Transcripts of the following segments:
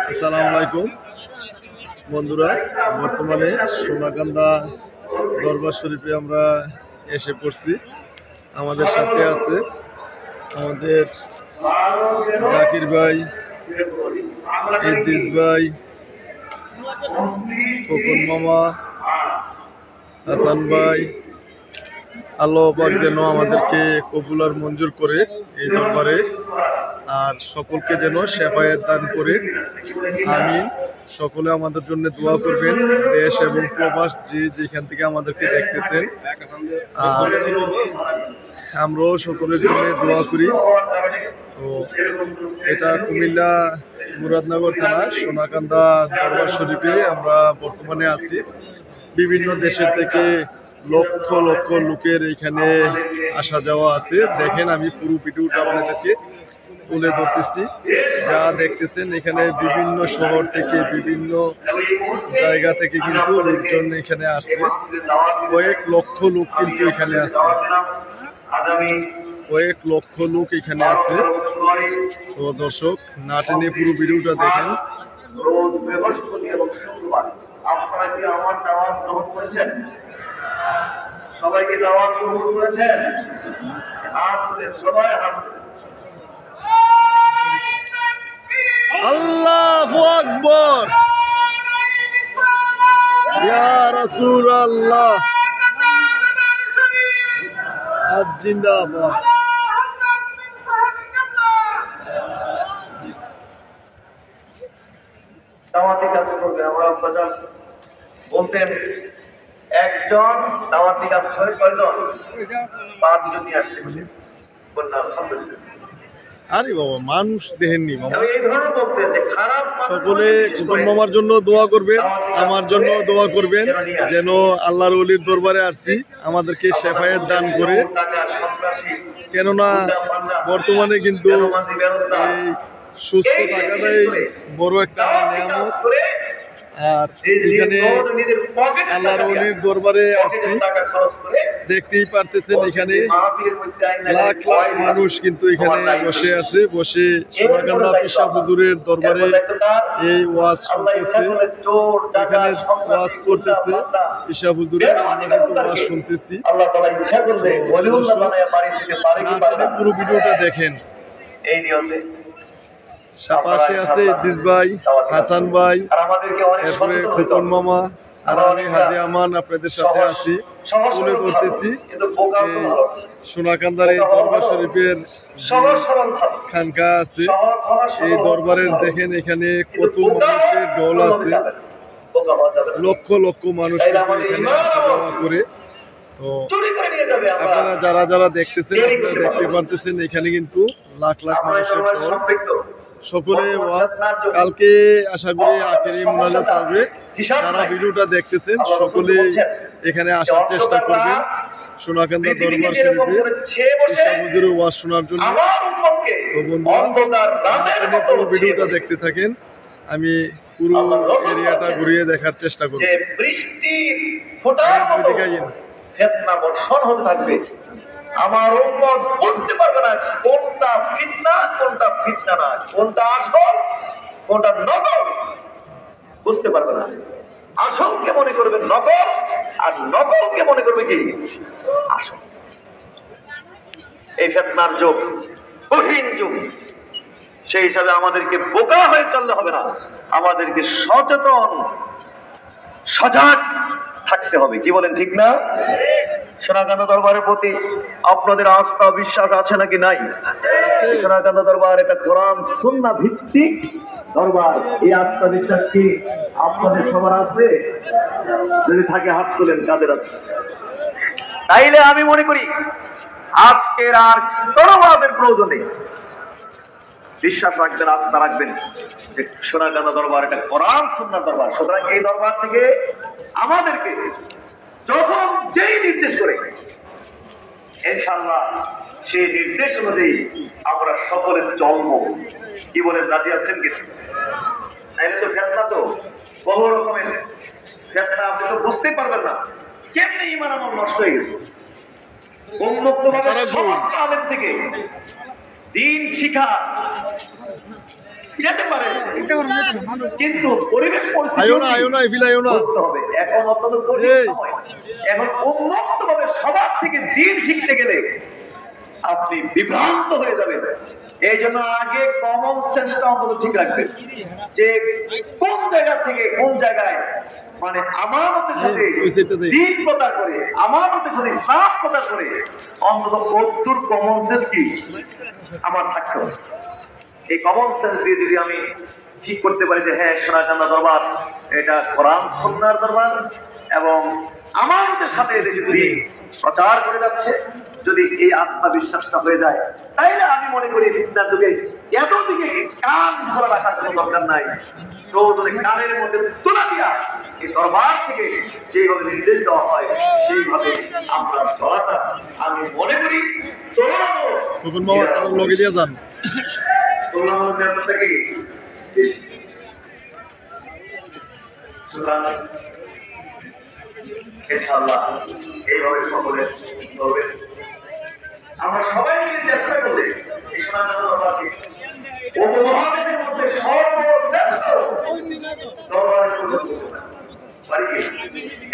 আসসালামু আলাইকুম বন্ধুরা, বর্তমানে সোনাকান্দা দরবার শরীফে আমরা এসে পড়ছি। আমাদের সাথে আছে আমাদের জাকির ভাই, ইদ্রিস ভাই, খোকন মামা, হাসান ভাই। আল্লাহ পাক যেন আমাদেরকে কবুল আর মঞ্জুর করে এই দরবারে, আর সকলকে যেন শেফায়েত দান করে। আমিন। সকলে আমাদের জন্য দোয়া করবেন, দেশ এবং প্রবাস যেখান থেকে আমাদেরকে দেখতেছেন। আর আমরাও সকলের জন্য দোয়া করি। তো এটা কুমিল্লা মুরাদনগর থানা সোনাকান্দা দরবার শরীফে আমরা বর্তমানে আছি। বিভিন্ন দেশের থেকে লক্ষ লক্ষ লোকের এখানে আসা যাওয়া আছে। দেখেন, আমি পুরো ভিডিওটা আপনাদেরকে তুলে ধরতেছি। যা দেখতেছেন এখানে বিভিন্ন শহর থেকে, বিভিন্ন জায়গা থেকে কিন্তু লোকজন এখানে আসছে। কয়েক লক্ষ লোক কিন্তু এখানে আসছে, কয়েক লক্ষ লোক এখানে আছে। তো দর্শক, না টেনে পুরো ভিডিওটা দেখেন। রোজ বৃহস্পতি এবং শুক্রবার আপনারা কি আমার দাওয়াত গ্রহণ করেছেন? সবাইকে দাওয়াত গ্রহণ করেছেন? হাত তুলে সবাই হাত তুলে। আল্লাহু আকবার, ইয়া রাসূলুল্লাহ, আজ জিন্দাবাদ। দাওয়াতি কাজ করবে, আমরা বাজার বলতেন একজন দাওয়াতি কাজ করে কয়জন? 5 জন নিয়ে আসতে বলে বললাম আলহামদুলিল্লাহ। আরে বাবা, মানুষ দেখেননি মামা। এই ধরনের বলতেন যে খারাপ সকলে খোকন মামার জন্য দোয়া করবেন, আমার জন্য দোয়া করবেন, যেন আল্লাহর ওলির দরবারে আসছি, আমাদেরকে শেফায়েত দান করে। কেননা বর্তমানে কিন্তু এই সুস্থ থাকাটাই বড় একটা নিয়ামত। আর এখানে আল্লাহর ওলির দরবারে আসছি, দেখতেই পারতেছেন এখানে লাখ লাখ মানুষ কিন্তু এখানে বসে আছে, বসে সোনাকান্দা পিসা হুজুরের দরবারে এই ওয়াজ শুনতেছে। এখানে ওয়াজ করতেছে পিসা হুজুরের, আমরা কিন্তু ওয়াজ শুনতেছি। পুরো ভিডিওটা দেখেন। এই নিয়মে পাশে আছে ইদ্রিস ভাই, হাসান ভাই, এরপরে খোকন মামা, আর আমি হাজি আমান আপনাদের সাথে আছি, তুলে ধরতেছি সোনাকান্দার এই দরবার শরীফের খানকা আছে। এই দরবারের দেখেন এখানে কত মানুষের ঢল আছে, লক্ষ লক্ষ মানুষ কিন্তু এখানে আসা যাওয়া করে। তো আপনারা যারা যারা দেখতেছেন, আপনারা দেখতে পারতেছেন এখানে কিন্তু লাখ লাখ মানুষের ঢল। সকলে ওয়াজ কালকে আশা করি আখেরি মুনাজাত আসবে। যারা ভিডিওটা দেখতেছেন সকলে এখানে আসার চেষ্টা করবেন সোনাকান্দা দরবার শরীফে পিসা হুজুরের ওয়াজ শোনার জন্য। তো বন্ধুরা, পুরো ভিডিওটা দেখতে থাকেন, আমি পুরো এরিয়াটা ঘুরিয়ে দেখার চেষ্টা করব। বৃষ্টির ফোঁটার মতো ফিতনা বর্ষণ হতে থাকবে। আমার উম্মত বুঝতে পারবে না কোনটা ফিতনা, কোনটা ফিতনা না, কোনটা আসল, কোনটা নকল, বুঝতে পারবে না। আসলকে মনে করবে নকল, আর নকলকে মনে করবে কি আসল। এই ফিতনার যুগ, কঠিন যুগ। সেই হিসাবে আমাদেরকে বোকা হয়ে চললে হবে না, আমাদেরকে সচেতন সজাগ থাকতে হবে। কি বলেন, ঠিক না? সোনাকান্দা দরবারের প্রতি আপনাদের আস্থা বিশ্বাস আছে নাকি নাই? সোনাকান্দা দরবার এটা কোরআন সুন্নাহ ভিত্তিক দরবার। এই আস্থা বিশ্বাস কি আপনাদের সবার আছে? যদি থাকে হাত তোলেন, কাদের আছে? তাইলে আমি মনে করি আজকের আর কোনো ওয়াজের প্রয়োজন নেই। বিশ্বাস রাখবেন, আস্থা রাখবেন যে সোনাকান্দা দরবার এটা কোরআন সুন্নাহ দরবার। সুতরাং এই দরবার থেকে আমাদেরকে যখন যেই নির্দেশ করে ইনশাআল্লাহ সেই নির্দেশ অনুযায়ী আমরা সকলে চলবো। কি বলেন, রাজি আছেন কি? তাইলে তো ফিতনা তো বহু রকমের ফিতনা, আপনি তো বুঝতেই পারবেন না কেমনি ঈমান আমার নষ্ট হয়ে গেছে। উন্মুক্তভাবে সমস্ত আলেম থেকে দিন শিখা যেতে পারে, কিন্তু পরিবেশ আইও না এভিল বুঝতে হবে। এখন অত্যন্ত কঠিন সময়। এখন উন্মুক্ত ভাবে সবার থেকে দিন শিখতে গেলে আপনি বিভ্রান্ত হয়ে যাবেন। এই জন্য আগে কমন সেন্সটা অন্তত ঠিক রাখবেন, যে কোন জায়গা থেকে কোন জায়গায়, মানে আমানতের সাথে দিন প্রচার করে, আমানতের সাথে ইসলাম প্রচার করে, অন্তত কদ্দুর কমন সেন্স কি আমার থাকতে হবে। এই কমন সেন্স দিয়ে যদি আমি ঠিক করতে পারি যে হ্যাঁ, সোনাকান্দা দরবার এটা কোরআন সুন্নাহর দরবার এবং আমানতের সাথে দেশে যদি প্রচার করে যাচ্ছে, যদি এই আস্থা বিশ্বাসটা হয়ে যায়, তাইলে আমি মনে করি ফিতনার যুগে এত দিকে কান ধরা রাখার কোনো দরকার নাই। তো যদি কানের মধ্যে তোলা দিয়া এই দরবার থেকে যেভাবে নির্দেশ দেওয়া হয় সেইভাবে আমরা চলাটা, আমি মনে করি লগে দিয়ে যান। ইনশাআল্লাহ এইভাবে সকলে করবে। আমরা সবাই মিলে চেষ্টা করলে এই সোনাকান্দা উপমহাদেশের মধ্যে সর্বশ্রেষ্ঠ দরবারের সুযোগ পারি কি?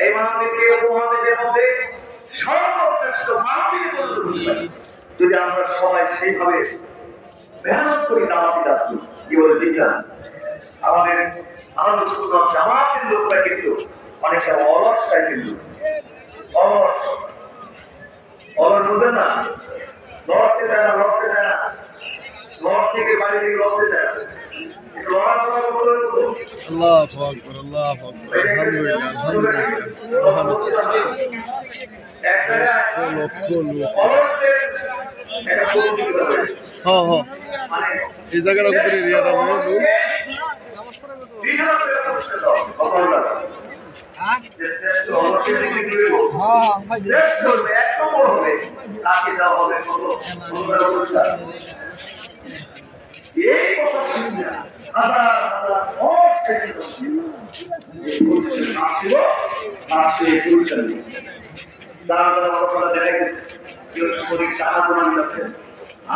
এই মাহফিলকে উপমহাদেশের মধ্যে সর্বশ্রেষ্ঠ মাহফিল করতে পারি যদি আমরা সবাই সেইভাবে মেহনত করি। দাওয়াতি কাজ করি, কি বলে ঠিক না? আমাদের আহলুস সুন্নাহ জামাতের লোকরা কিন্তু অনেকটা অলসটাই, কিন্তু অলস বুঝে না, লড়তে চায় না, লড় থেকে বাড়ি থেকে লড়তে চায় না। আল্লাহু আকবার, আল্লাহু আকবার, আলহামদুলিল্লাহ, এই জায়গাটা এরিয়াটা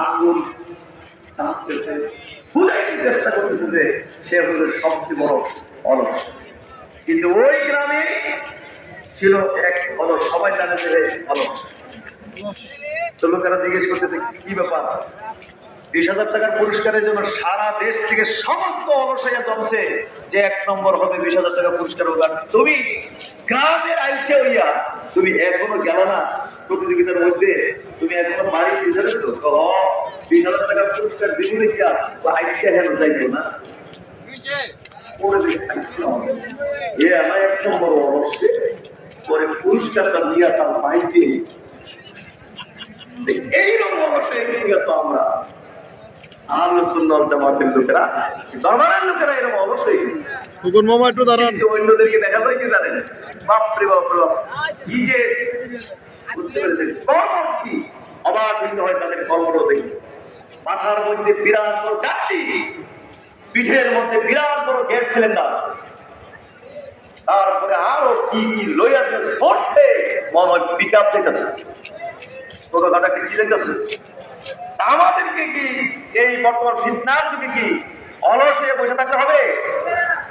আঙ্গুল টানতেছে, চেষ্টা করতেছে যে সে হলো সবচেয়ে বড় অলস। কিন্তু ওই গ্রামে ছিল এক অলস, সবাই জানে যে অলস। তো লোকেরা জিজ্ঞেস করতেছে কি ব্যাপার, 20,000 টাকার পুরস্কারের জন্য সারা দেশ থেকে সমস্ত অলসাইয়া জমছে যে 1 নম্বর হবে, 20,000 টাকা পুরস্কার হোক, তুমি গ্রামের আইসে হইয়া তুমি এখনো গেল না প্রতিযোগিতার মধ্যে, তুমি এখনো বাড়ি বুঝেছো 20,000 টাকার পুরস্কার দিবি কিয়া আইসে হেন যাইতো না আমার 1 নম্বর অলসে পরে পুরস্কারটা নিয়ে তার মাইকে এইরকম অলসে তো আমরা আহলুস সুন্নাহ ওয়াল জামাতের লোকেরা, দরবারের লোকেরা এরকম অবশ্যই হুকুম মামা একটু দাঁড়ান। অন্যদেরকে দেখা যায় কি জানেন, বাপরে বাপ কি যে বুঝতে পেরেছেন কর্ম কি, অবাক হইতে হয় তাদের কর্মটা দেখে। মাথার মধ্যে বিরাট বড় গাড়ি, পিঠের মধ্যে বিরাট বড় গ্যাস সিলিন্ডার, তারপরে আরো কি কি লইয়াছে সরছে, মনে হয় পিক আপ যেতেছে, ছোটখাটো কি যেতেছে। আমাদেরকে কি এই বর্তমান ফিতনার যুগে কি অলস হয়ে বসে থাকতে হবে?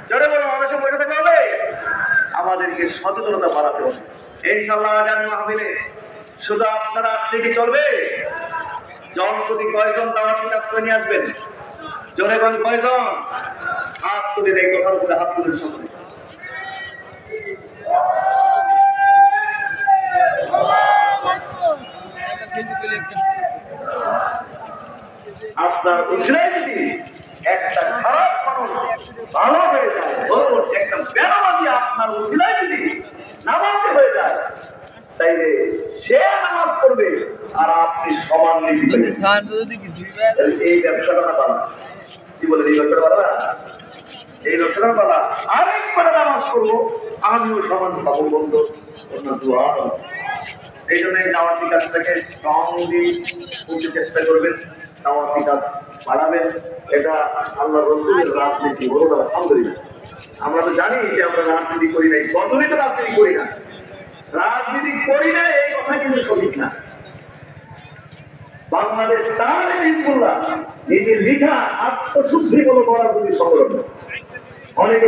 জোরে বলুন, অলসে বসে থাকতে হবে? আমাদেরকে সচেতনতা বাড়াতে হবে। ইনশাআল্লাহ আগামী মাহফিলে শুধু আপনারা আসলে কি চলবে? জন প্রতি কয়জন দাওয়াতি কাজ করে নিয়ে আসবেন? জোরে বলুন কয়জন? হাত তুলে এই কথার উপরে হাত তুলে সকলে। আপনার উসরায় যদি একটা খারাপ মানুষ ভালো হয়ে যায়, একটা বেনামাজি আপনার উসরায় যদি নামাজি হয়ে যায়, তাইলে সে নামাজ পড়বে আর আপনি সমান নিতে এই ব্যবসাটা না পালা, কি বলে এই ব্যবসাটা পালা, এই ব্যবসাটা পালা আরেকবার নামাজ পড়বো আমিও সমান পাবো বন্ধু। এই জন্য এই দাওয়াতি কাজটাকে স্ট্রংলি করতে চেষ্টা করবেন, দাওয়াতি কাজ বাড়াবেন। এটা আল্লাহ রাসূলের রাজনীতি, বলুন আলহামদুলিল্লাহ। আমরা তো জানি যে আমরা রাজনীতি করি নাই, কতদিন তো রাজনীতি করি না, রাজনীতি করি না এই কথা কিন্তু সঠিক না। বাংলাদেশ তাহলে হিজবুল্লাহ নিজের লিখা আত্মশুদ্ধ খুশি বলো বরাবরই সংগ্রাম। অনেকে